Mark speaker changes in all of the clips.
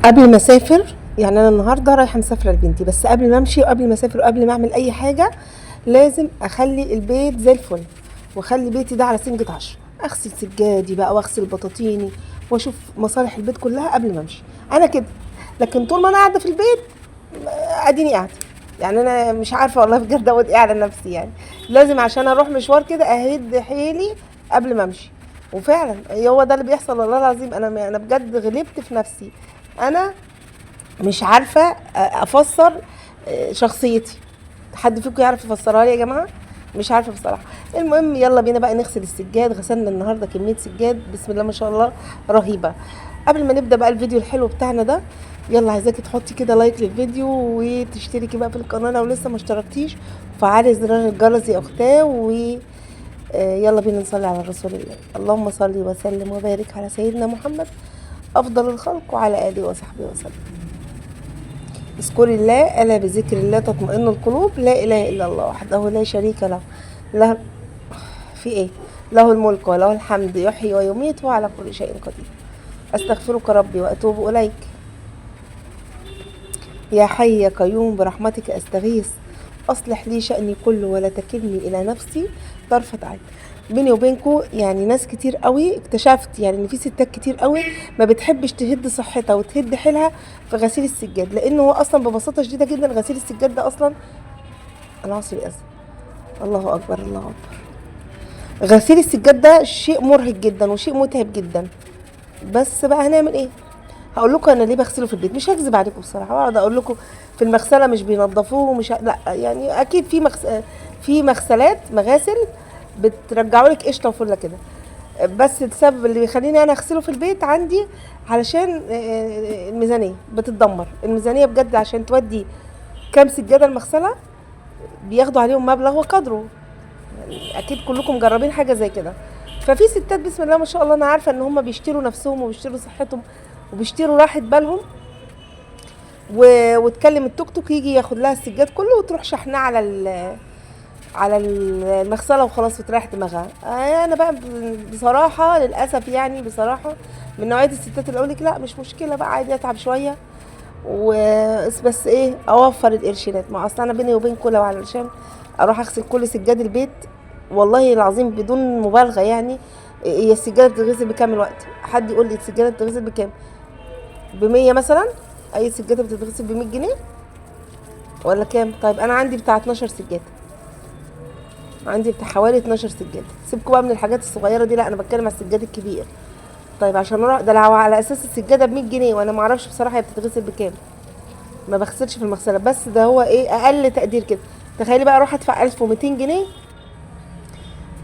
Speaker 1: قبل ما اسافر، يعني انا النهارده رايحه مسافره لبنتي، بس قبل ما امشي وقبل ما اسافر وقبل ما اعمل اي حاجه لازم اخلي البيت زي الفل، واخلي بيتي ده على سنجة 10. اغسل سجادي بقى واغسل بطاطيني واشوف مصالح البيت كلها قبل ما امشي. انا كده. لكن طول ما انا قاعده في البيت اديني قاعده. يعني انا مش عارفه والله بجد اقول ايه على نفسي يعني. لازم عشان اروح مشوار كده اهد حيلي قبل ما امشي. وفعلا هو ده اللي بيحصل والله العظيم. انا بجد غلبت في نفسي. انا مش عارفه افسر شخصيتي. حد فيكم يعرف يفسرها لي يا جماعه؟ مش عارفه بصراحه. المهم يلا بينا بقى نغسل السجاد. غسلنا النهارده كميه سجاد بسم الله ما شاء الله رهيبه. قبل ما نبدا بقى الفيديو الحلو بتاعنا ده، يلا عايزاكي تحطي كده لايك للفيديو وتشتركي بقى في القناه لو لسه ما اشتركتيش، وفعلي زرار الجرس يا اختاه يلا بينا نصلي على رسول الله. اللهم صل وسلم وبارك على سيدنا محمد افضل الخلق وعلى اله وصحبه وسلم. اذكر الله ألا بذكر الله تطمئن القلوب. لا إله إلا الله وحده لا شريك له. له في إيه؟ له الملك وله الحمد يحيي ويميت وعلى كل شيء قدير. أستغفرك ربي وأتوب إليك. يا حي يا قيوم برحمتك أستغيث. أصلح لي شأني كله ولا تكلني إلى نفسي طرفة عين. بيني وبينكم يعني ناس كتير قوي اكتشفت يعني ان في ستات كتير قوي ما بتحبش تهد صحتها وتهد حيلها في غسيل السجاد، لانه هو اصلا ببساطه شديده جدا غسيل السجاد ده اصلا العصر اذن. الله اكبر الله اكبر. غسيل السجاد ده شيء مرهق جدا وشيء متعب جدا. بس بقى هنعمل ايه؟ هقول لكم انا ليه بغسله في البيت. مش هكذب عليكم بصراحه واقعد اقول لكم في المغسله مش بينضفوه لا يعني اكيد في مغسلات مغاسل بترجعوا لك قشطه وفله كده. بس السبب اللي بيخليني انا اغسله في البيت عندي علشان الميزانيه بتتدمر. الميزانيه بجد عشان تودي كام سجاده المغسله بياخدوا عليهم مبلغ وقدره. يعني اكيد كلكم مجربين حاجه زي كده. ففي ستات بسم الله ما شاء الله انا عارفه ان هم بيشتروا نفسهم وبيشتروا صحتهم وبيشتروا راحه بالهم وتكلم التوك توك يجي ياخد لها السجاد كله وتروح شحناه على المغسله وخلاص وتريح دماغها. انا بقى بصراحه للاسف يعني بصراحه من نوعيه الستات اللي اقولك لا مش مشكله بقى عادي اتعب شويه بس ايه اوفر القرشينات. ما اصل انا بيني وبينكم لو علشان اروح اغسل كل سجاد البيت والله العظيم بدون مبالغه يعني هي السجاده بتتغسل بكام الوقت؟ حد يقول لي السجاده بتتغسل بكام؟ ب100 مثلا. اي سجاده بتتغسل ب100 جنيه ولا كام؟ طيب انا عندي بتاع 12 سجاده. عندي بتاع حوالي 12 سجاده. سيبكوا بقى من الحاجات الصغيره دي، لا انا بتكلم على السجاد الكبير. طيب عشان اروح ده لو على اساس السجاده ب100 جنيه وانا ما اعرفش بصراحه هي بتتغسل بكام. ما بغسلش في المغسله بس ده هو ايه اقل تقدير كده. تخيلي بقى اروح ادفع 1200 جنيه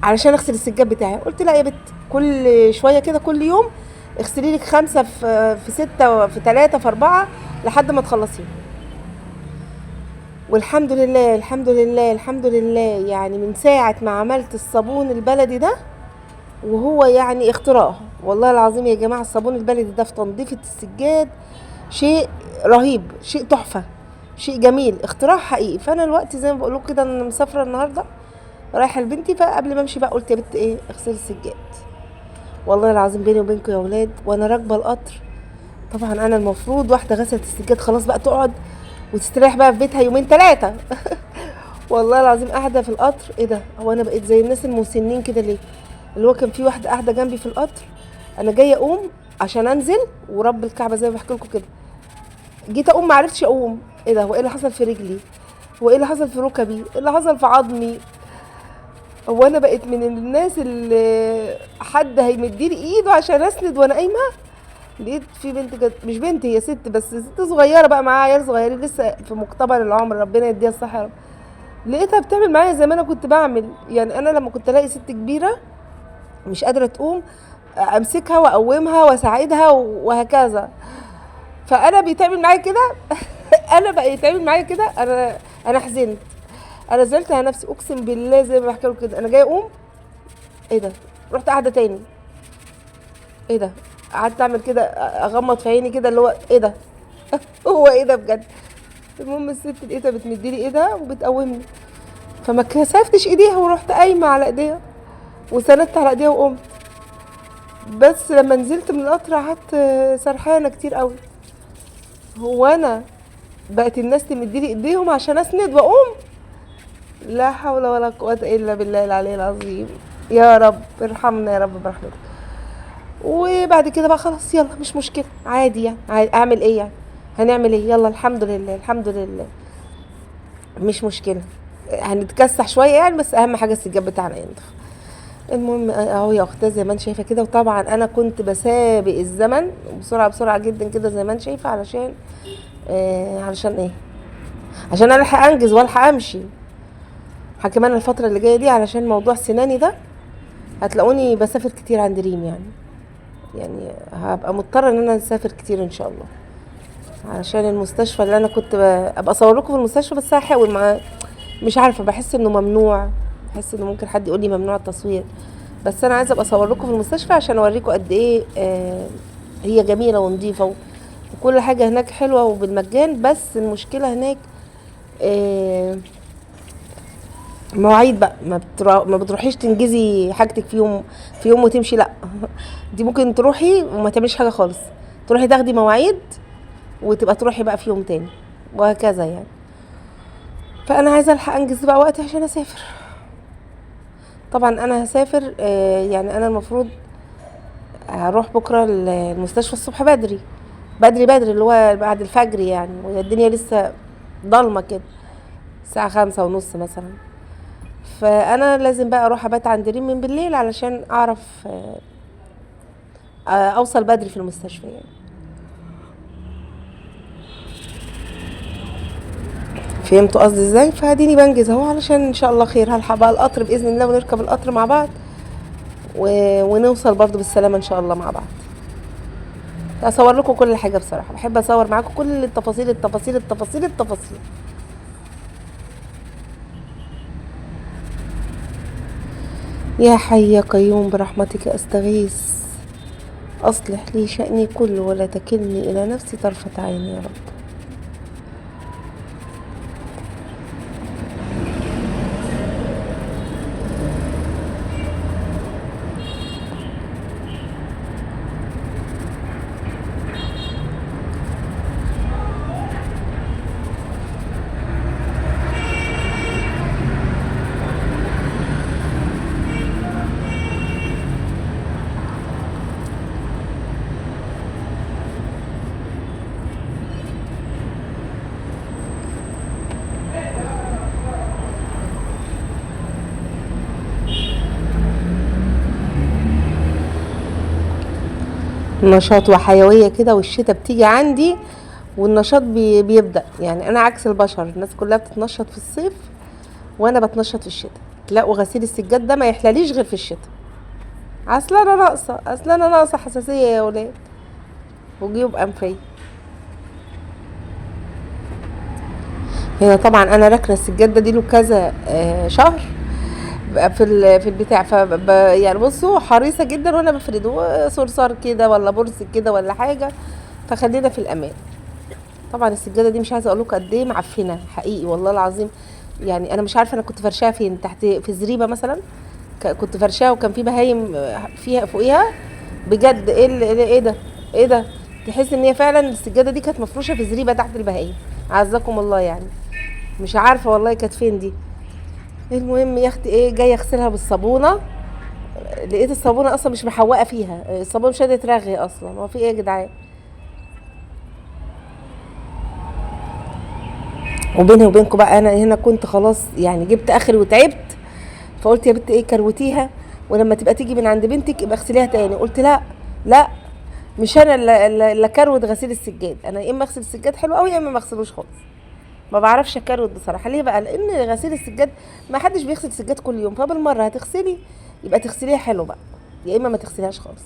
Speaker 1: علشان اغسل السجاد بتاعي. قلت لا يا بت كل شويه كده كل يوم اغسلي لك 5 في 6 في 3 في 4 لحد ما تخلصيه. والحمد لله الحمد لله الحمد لله يعني من ساعه ما عملت الصابون البلدي ده وهو يعني اختراع والله العظيم يا جماعه. الصابون البلدي ده في تنظيف السجاد شيء رهيب، شيء تحفه، شيء جميل، اختراع حقيقي. فانا الوقت زي ما بقول لكم كده انا مسافره النهارده رايحه لبنتي، فقبل ما امشي بقى قلت يا بنت ايه اغسلي السجاد. والله العظيم بيني وبينكم يا اولاد وانا راكبه القطر طبعا انا المفروض واحده غسلت السجاد خلاص بقى تقعد وتستريح بقى في بيتها يومين 3 والله العظيم قاعده في القطر ايه ده؟ هو انا بقيت زي الناس المسنين كده ليه؟ اللي هو كان في واحده قاعده جنبي في القطر انا جايه اقوم عشان انزل ورب الكعبه زي ما بحكي لكم كده جيت اقوم ما عرفتش اقوم. ايه ده؟ هو ايه اللي حصل في رجلي؟ هو ايه اللي حصل في ركبي؟ ايه اللي حصل في عظمي؟ هو انا بقيت من الناس اللي حد هيمديلي ايده عشان اسند وانا قايمه؟ لقيت في بنت كانت مش بنت هي ست بس ست صغيره بقى معاها عيال صغيرين لسه في مقتبل العمر ربنا يديها الصحه يا رب. لقيتها بتعمل معايا زي ما انا كنت بعمل. يعني انا لما كنت الاقي ست كبيره مش قادره تقوم امسكها واقومها واساعدها وهكذا. فانا بيتعمل معايا كده انا بقى يتعمل معايا كده انا حزنت. انا زعلت على نفسي اقسم بالله زي ما بحكي لكم كده. انا جايه اقوم ايه ده؟ رحت قاعده تاني ايه ده؟ قعدت اعمل كده اغمض في عيني كده اللي هو ايه ده؟ هو ايه ده بجد؟ المهم الست لقيتها بتمديلي ايدها وبتقومني فما كسفتش ايديها ورحت قايمه على ايديها وسندت على ايديها وقمت. بس لما نزلت من القطر قعدت سرحانه كتير قوي. هو انا بقت الناس تمدلي ايديهم عشان اسند واقوم؟ لا حول ولا قوة الا بالله العلي العظيم. يا رب ارحمنا يا رب برحمتك. وبعد كده بقى خلاص يلا مش مشكلة، عادي يعني، عادي. اعمل ايه يعني؟ هنعمل ايه؟ يلا الحمد لله الحمد لله، مش مشكلة. هنتكسح شوية يعني، بس اهم حاجة السجاد بتاعنا ينضف. المهم اهو يا اختي زي ما انت شايفة كده. وطبعا انا كنت بسابق الزمن بسرعة بسرعة جدا كده زي ما انت شايفة، علشان علشان ايه؟ عشان الحق انجز والحق امشي. كمان الفترة اللي جاية دي علشان موضوع سناني ده هتلاقوني بسافر كتير عند ريم يعني. يعني هبقى مضطرة ان انا اسافر كتير ان شاء الله، علشان المستشفى اللي انا كنت ابقى اصور لكم في المستشفى. بس هحاول مع، مش عارفة، بحس انه ممنوع، بحس انه ممكن حد يقول لي ممنوع التصوير. بس انا عايزة ابقى اصور لكم في المستشفى عشان اوريكم قد ايه هي جميلة ونظيفة، وكل حاجة هناك حلوة وبالمجان. بس المشكلة هناك مواعيد بقى، ما بتروحيش تنجزي حاجتك في يوم، في يوم وتمشي، لا. دي ممكن تروحي وما تعمليش حاجه خالص، تروحي تاخدي مواعيد وتبقى تروحي بقى في يوم تاني، وهكذا يعني. فانا عايزه الحق انجز بقى وقتي عشان اسافر. طبعا انا هسافر يعني انا المفروض هروح بكره المستشفى الصبح بدري، بدري بدري اللي هو بعد الفجر يعني، وهي الدنيا لسه ضلمه كده، الساعه 5:30 مثلا. فانا لازم بقى اروح ابات عند ريم من بالليل علشان اعرف اوصل بدري في المستشفى يعني. فهمتوا قصدي ازاي؟ فاديني بنجز اهو علشان ان شاء الله خير. هلحق بقى القطر باذن الله ونركب القطر مع بعض ونوصل برضو بالسلامه ان شاء الله مع بعض. اصور لكم كل حاجه بصراحه، بحب اصور معاكم كل التفاصيل التفاصيل التفاصيل التفاصيل. يا حي يا قيوم برحمتك استغيث، اصلح لي شأني كله ولا تكلني الى نفسي طرفة عين يا رب. نشاط وحيوية كده، والشتا بتيجي عندي والنشاط بيبدأ يعني. انا عكس البشر، الناس كلها بتتنشط في الصيف وانا بتنشط في الشتاء. لا، وغسيل السجاد ده ما يحلاليش غير في الشتاء. اصل انا ناقصه حساسيه يا ولاد، وجيوب انفيه. هنا طبعا انا راكنه السجاد ده دي له كذا شهر بقى في البتاع. يعني بصوا حريصه جدا وانا بفرده صرصار كده ولا برص كده ولا حاجه، فخلينا في الامان. طبعا السجاده دي مش عايزه اقول لكم قد ايه معفنه حقيقي والله العظيم. يعني انا مش عارفه انا كنت فرشاها فين، تحت في زريبه مثلا كنت فرشاها، وكان في بهايم فيها فوقيها. بجد ايه ده، ايه ده؟ تحس ان هي فعلا السجاده دي كانت مفروشه في زريبه تحت البهايم، عزكم الله يعني. مش عارفه والله كانت فين دي. المهم يا اختي ايه، جايه اغسلها بالصابونه، لقيت الصابونه اصلا مش محوقه فيها، الصابونه مش قادره ترغي اصلا. هو في ايه يا جدعان؟ وبيني وبينكم بقى انا هنا كنت خلاص يعني جبت اخري وتعبت، فقلت يا بنت ايه كروتيها، ولما تبقى تيجي من عند بنتك يبقى اغسليها تاني. قلت لا لا، مش انا اللي كروت غسيل السجاد. انا يا اما اغسل السجاد حلو قوي يا اما ما اغسلوش خالص. ما بعرفش اكروت بصراحه. ليه بقى؟ لان غسيل السجاد ما حدش بيغسل السجاد كل يوم، فبالمره هتغسلي يبقى تغسليها حلو بقى، يا اما ما تغسليهاش خالص.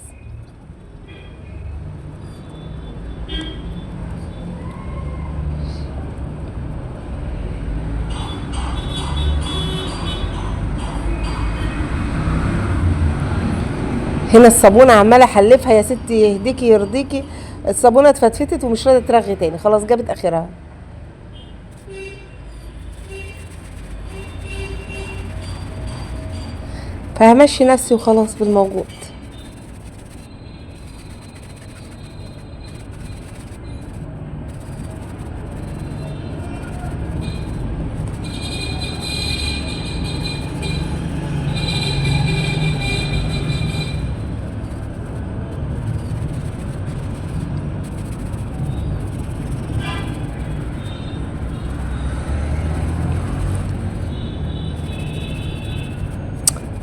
Speaker 1: هنا الصابونه عماله احلفها يا ستي يهديكي يرضيكي، الصابونه اتفتفتت ومش راضيه ترغي تاني، خلاص جابت اخرها. فهمشي نفسي وخلاص بالموجود.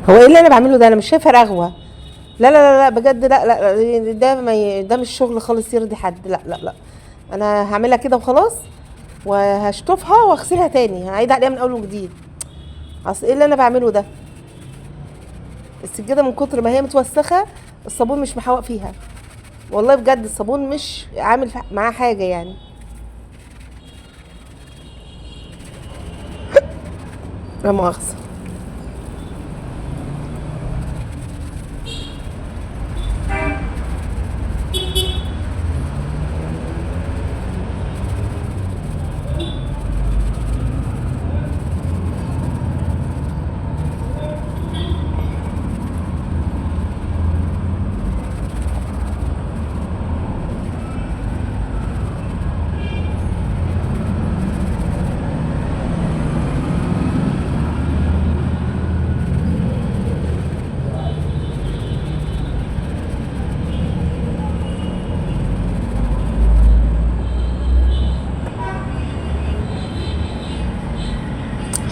Speaker 1: هو ايه اللي انا بعمله ده؟ انا مش شايفه رغوه. لا لا لا لا بجد، لا لا، ده ما ده مش شغل خالص يرضي حد، لا لا لا. انا هعملها كده وخلاص، وهشطفها واغسلها تاني، هعيد عليها من اول وجديد. اصل ايه اللي انا بعمله ده؟ السجاده من كتر ما هي متوسخه، الصابون مش محوق فيها. والله بجد الصابون مش عامل معاه حاجه يعني. لا مؤاخذه.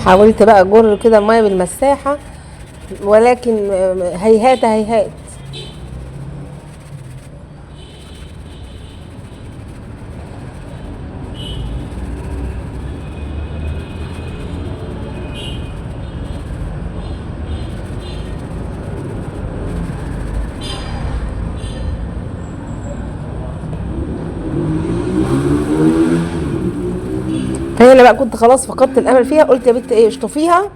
Speaker 1: حاولت بقى اجر كده الميه بالمساحه، ولكن هيهات هيهات. فهي اللي بقى كنت خلاص فقدت الامل فيها، قلت يا بنت ايه اشطفيها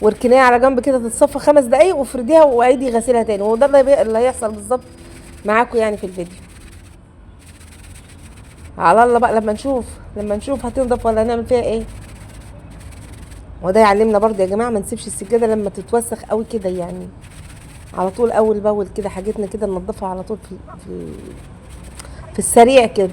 Speaker 1: واركنيها على جنب كده تتصفى 5 دقايق، وافرديها وعيدي غسيلها تاني. وده اللي هيحصل بالظبط معاكم يعني في الفيديو. على الله بقى لما نشوف هتنضف ولا هنعمل فيها ايه. وده يعلمنا برضه يا جماعه، ما نسيبش السجاده لما تتوسخ قوي كده يعني. على طول اول باول كده حاجتنا كده ننضفها على طول في السريع كده.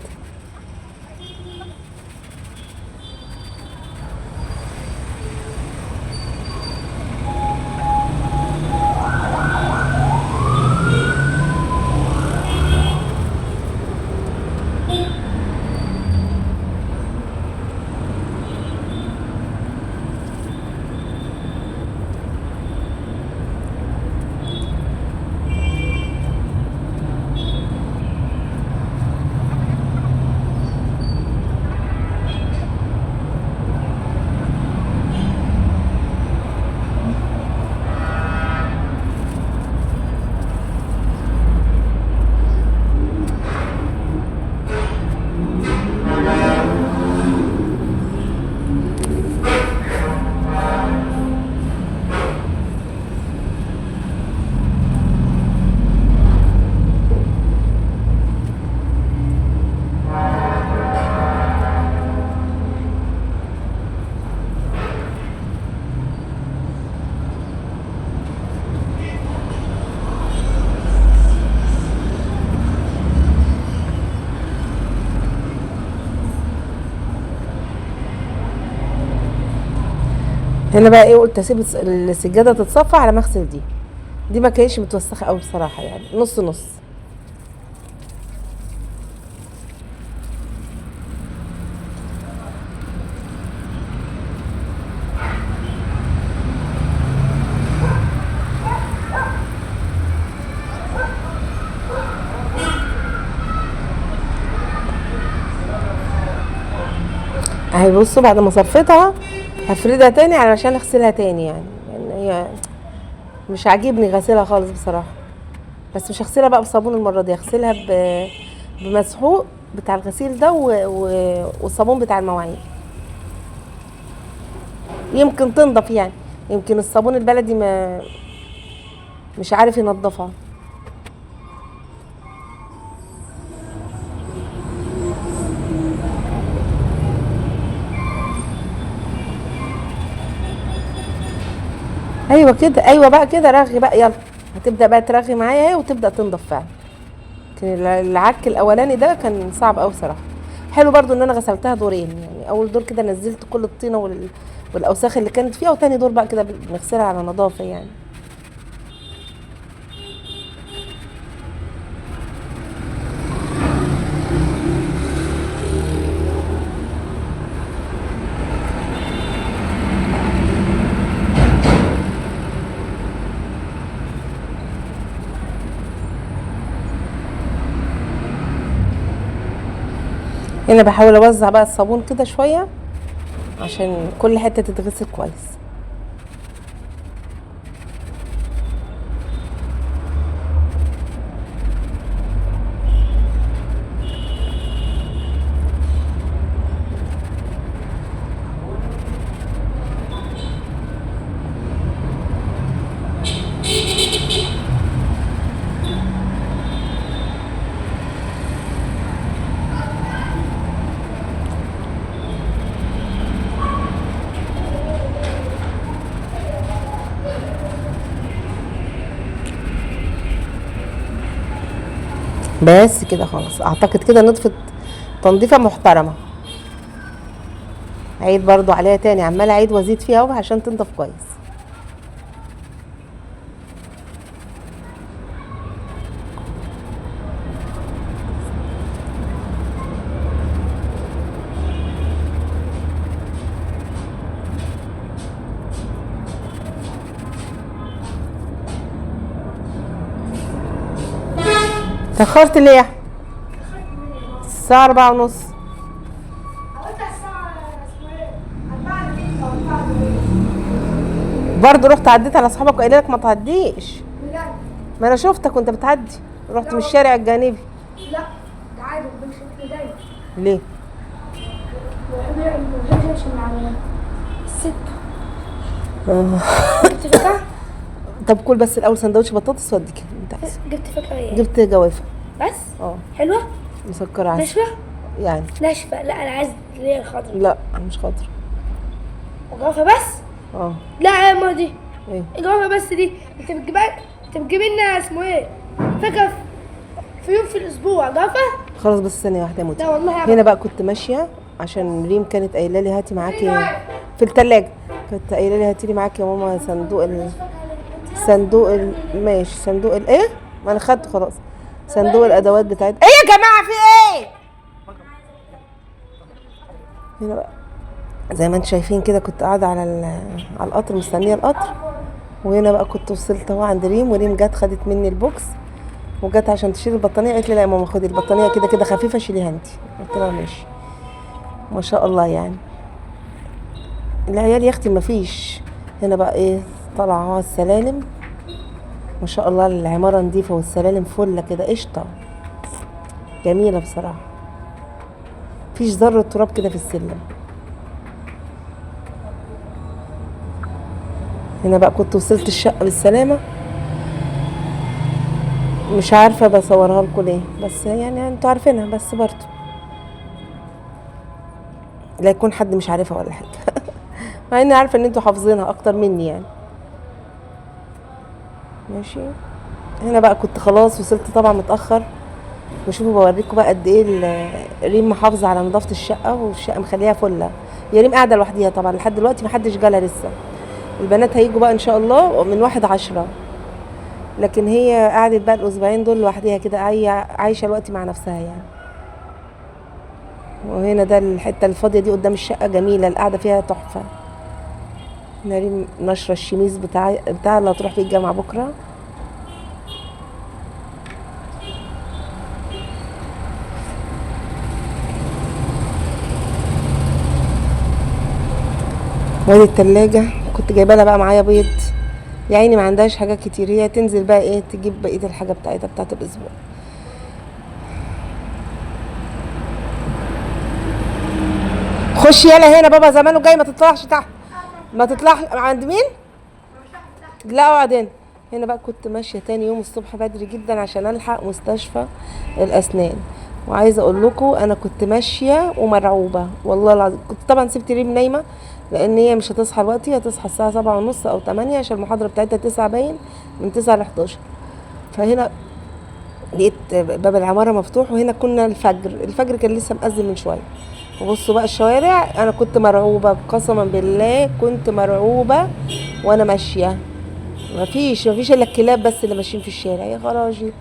Speaker 1: هنا بقى ايه، قلت اسيب السجاده تتصفى على مغسل دي ما كانتش متوسخه قوي بصراحه يعني، نص نص. اهي بصوا بعد ما صفيتها هفردها تاني علشان اغسلها تاني يعني هي مش عاجبني غسيلها خالص بصراحه. بس مش هغسلها بقى بصابون المره دي، هغسلها بمسحوق بتاع الغسيل ده والصابون بتاع المواعين. يمكن تنضف يعني، يمكن الصابون البلدي ما مش عارف ينضفها. ايوه كده، ايوه بقى كده، رغي بقى يلا. هتبدا بقى ترغي معايا اهي وتبدا تنضف فعلا. كان العك الاولاني ده كان صعب قوي صراحه. حلو برضو ان انا غسلتها دورين، يعني اول دور كده نزلت كل الطينه والاوساخ اللي كانت فيها، وتاني دور بقى كده بنغسلها على نظافه يعني. هنا بحاول اوزع بقى الصابون كده شويه عشان كل حته تتغسل كويس. بس كده خلاص، اعتقد كده نضفت تنظيفه محترمه. عيد برضو عليها تاني، عماله اعيد وازيد فيها اهو عشان تنضف كويس. تاخرت ليه يا أحمد؟ الساعه 4:30. برضو رحت عديت على اصحابك وقايله لك ما تعديش. ما انا شفتك وانت بتعدي، رحت من الشارع الجانبي.
Speaker 2: لا تعالوا بمشي دايما.
Speaker 1: ليه؟
Speaker 2: عشان على الست. جبت فكرة؟
Speaker 1: طب كل بس الاول سندوتش بطاطس واديك انت عايزه.
Speaker 2: جبت فكرة ايه؟
Speaker 1: جبت جوافه.
Speaker 2: بس؟
Speaker 1: اه
Speaker 2: حلوة؟
Speaker 1: مسكره عسل
Speaker 2: ناشفة؟
Speaker 1: يعني.
Speaker 2: ناشفة، لا أنا عايز اللي هي الخضرا.
Speaker 1: لا مش خضر.
Speaker 2: جوافة بس؟
Speaker 1: اه
Speaker 2: لا يا أما دي
Speaker 1: ايه
Speaker 2: جوافة بس دي أنت بتجيب لنا اسمه ايه؟ فكرة في يوم في الأسبوع جوافة؟
Speaker 1: خلاص بس ثانيه واحده يا موتي.
Speaker 2: لا والله يا
Speaker 1: هنا بقى كنت ماشيه عشان ريم كانت قايله لي هاتي معاكي في الثلاجه، كانت قايله لي هاتي لي معاكي يا ماما ماشي صندوق ايه، ما انا خدته خلاص. صندوق الادوات بتاعت ايه يا جماعه، في ايه؟ هنا بقى زي ما انتم شايفين كده كنت قاعده على القطر مستنيه القطر. وهنا بقى كنت وصلت اهو عند ريم، وريم جت خدت مني البوكس وجت عشان تشيل البطانيه. قالت لي لا يا ماما خدي البطانيه كده كده خفيفه شيليها انت. قلت لها ماشي. ما شاء الله يعني العيال يا اختي مفيش. هنا بقى ايه، طالعه اهو السلالم ما شاء الله، العماره نظيفه والسلالم فله كده قشطه جميله بصراحه، مفيش ذره تراب كده في السلم. هنا بقى كنت وصلت الشقه بالسلامه، مش عارفه بصورها لكم ليه، بس يعني انتوا عارفينها، بس برضه لا يكون حد مش عارفها ولا حاجه مع اني عارفه ان انتوا حافظينها اكتر مني يعني. ماشي. هنا بقى كنت خلاص وصلت طبعا متاخر. وشوفوا بوريكم بقى قد ايه ريم محافظه على نظافه الشقه، والشقه مخليها فله. يا ريم قاعده لوحديها طبعا لحد دلوقتي محدش جالها لسه، البنات هيجوا بقى ان شاء الله من 1/10، لكن هي قعدت بقى الاسبوعين دول لوحديها كده، عايشه الوقت مع نفسها يعني. وهنا ده الحته الفاضيه دي قدام الشقه جميله، القعده فيها تحفه. ريم نشره الشميز بتاع اللي هتروح فيه الجامعه بكره. وادي التلاجة كنت جايبه لها بقى معايا بيض، يا عيني ما عندهاش حاجات كتير، هي تنزل بقى ايه تجيب بقيه الحاجه بتاعتها بتاعت الاسبوع. خش يلا هنا، بابا زمانه جاي، ما تطلعش تحت، ما تطلعش عند مين؟ لا اقعد هنا. هنا بقى كنت ماشيه تاني يوم الصبح بدري جدا عشان الحق مستشفى الاسنان. وعايزه اقول لكم انا كنت ماشيه ومرعوبه والله العظيم. كنت طبعا سبت ريم نايمه لان هي مش هتصحى دلوقتي، هتصحى الساعه 7:30 او 8 عشان المحاضره بتاعتها 9 باين، من 9 ل 11. فهنا لقيت باب العماره مفتوح، وهنا كنا الفجر كان لسه مأذن من شويه. وبصوا بقى الشوارع، انا كنت مرعوبه قسما بالله، كنت مرعوبه وانا ماشيه. مفيش الا الكلاب بس اللي ماشيين في الشارع يا خراجي.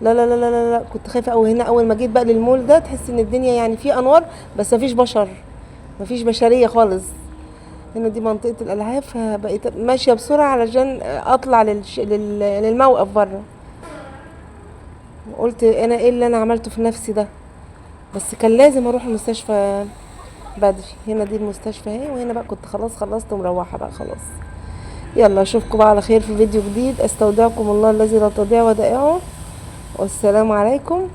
Speaker 1: لا لا لا لا لا, لا. كنت خايفه قوي. هنا اول ما جيت بقى للمول ده تحس ان الدنيا يعني في انوار بس مفيش بشر، مفيش بشريه خالص. هنا دي منطقه الالعاب، فبقيت ماشيه بسرعه علشان اطلع للموقف بره. قلت انا ايه اللي انا عملته في نفسي ده؟ بس كان لازم اروح المستشفى بدري. هنا دي المستشفى اهي، وهنا بقى كنت خلاص خلصت ومروحه بقى خلاص. يلا اشوفكم بقى على خير في فيديو جديد. استودعكم الله الذي لا تضيع ودائعه، والسلام عليكم.